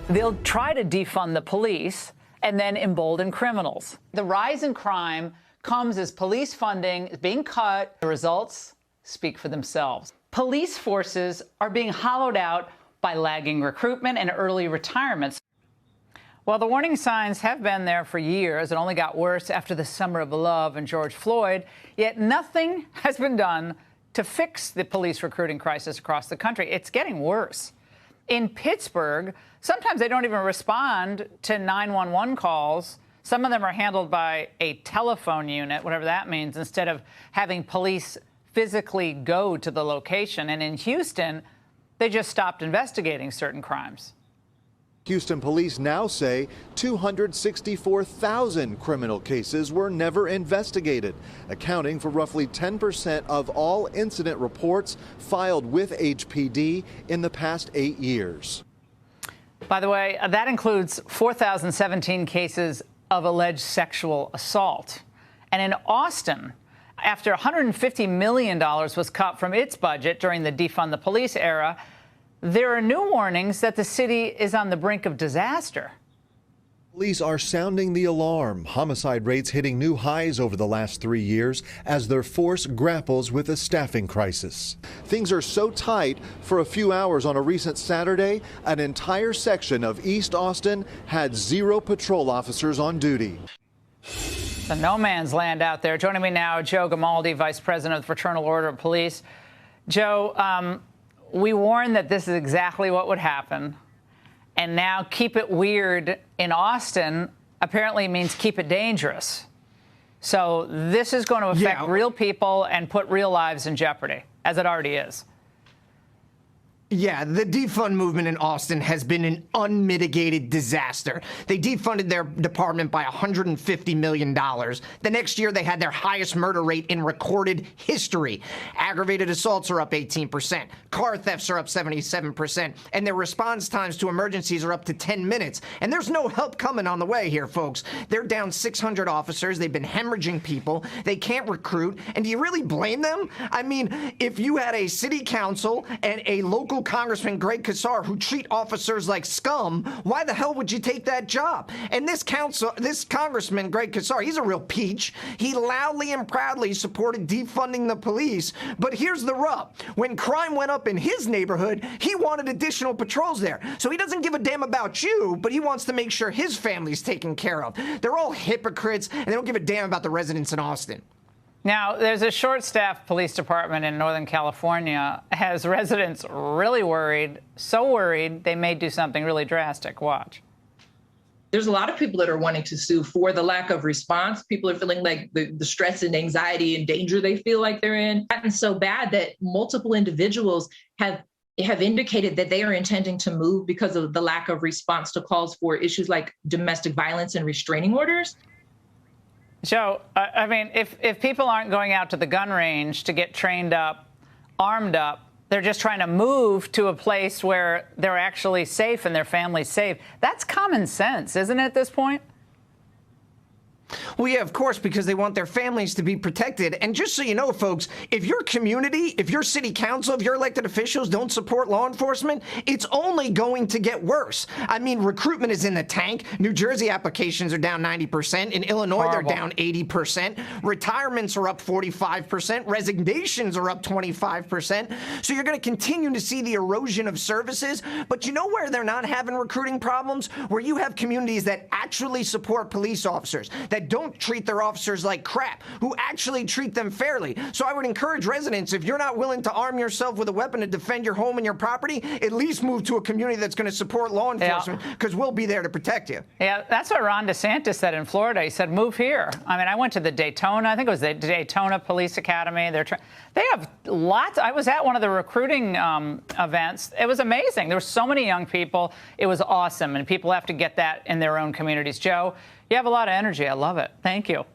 They'll try to defund the police and then embolden criminals. The rise in crime comes as police funding is being cut. The results speak for themselves. Police forces are being hollowed out by lagging recruitment and early retirements. Well, the warning signs have been there for years. It only got worse after the Summer of Love and George Floyd, yet nothing has been done to fix the police recruiting crisis across the country. It's getting worse. In Pittsburgh, sometimes they don't even respond to 911 calls. Some of them are handled by a telephone unit, whatever that means, instead of having police physically go to the location. And in Houston, they just stopped investigating certain crimes. Houston police now say 264,000 criminal cases were never investigated, accounting for roughly 10% of all incident reports filed with HPD in the past 8 years. By the way, that includes 4,017 cases of alleged sexual assault. And in Austin, after $150 million was cut from its budget during the defund the police era, there are new warnings that the city is on the brink of disaster. Police are sounding the alarm. Homicide rates hitting new highs over the last 3 years as their force grapples with a staffing crisis. Things are so tight, for a few hours on a recent Saturday, an entire section of East Austin had 0 patrol officers on duty. The no man's land out there. Joining me now, Joe Gamaldi, Vice President of the Fraternal Order of Police. Joe, we warned that this is exactly what would happen. And now keep it weird in Austin apparently means keep it dangerous. So this is going to affect real people and put real lives in jeopardy, as it already is. Yeah, the defund movement in Austin has been an unmitigated disaster. They defunded their department by $150 million. The next year, they had their highest murder rate in recorded history. Aggravated assaults are up 18%. Car thefts are up 77%. And their response times to emergencies are up to 10 minutes. And there's no help coming on the way here, folks. They're down 600 officers. They've been hemorrhaging people. They can't recruit. And do you really blame them? I mean, if you had a city council and a local Congressman Greg Casar who treat officers like scum, why the hell would you take that job? And this Congressman Greg Casar, he's a real peach. He loudly and proudly supported defunding the police. But here's the rub. When crime went up in his neighborhood, he wanted additional patrols there. So he doesn't give a damn about you, but he wants to make sure his family's taken care of. They're all hypocrites, and they don't give a damn about the residents in Austin. Now, there's a short-staffed police department in Northern California. Has residents really worried, so worried they may do something really drastic. Watch. There's a lot of people that are wanting to sue for the lack of response. People are feeling like the stress and anxiety and danger they feel like they're in. Gotten so bad that multiple individuals have indicated that they are intending to move because of the lack of response to calls for issues like domestic violence and restraining orders. Joe, I mean, if people aren't going out to the gun range to get trained up, armed up, they're just trying to move to a place where they're actually safe and their family's safe. That's common sense, isn't it, at this point? Well, yeah, of course, because they want their families to be protected. And just so you know, folks, if your community, if your city council, if your elected officials don't support law enforcement, it's only going to get worse. I mean, recruitment is in the tank. New Jersey applications are down 90%. In Illinois, they're down 80%. Retirements are up 45%. Resignations are up 25%. So you're going to continue to see the erosion of services. But you know where they're not having recruiting problems? Where you have communities that actually support police officers, that don't treat their officers like crap, who actually treat them fairly. So I would encourage residents, if you're not willing to arm yourself with a weapon to defend your home and your property, at least move to a community that's going to support law enforcement, because we'll be there to protect you. Yeah, that's what Ron DeSantis said in Florida. He said, move here. I mean, I went to the Daytona, I think it was the Daytona Police Academy. They have lots. I was at one of the recruiting events. It was amazing. There were so many young people. It was awesome. And people have to get that in their own communities. Joe, you have a lot of energy. I love it. Thank you.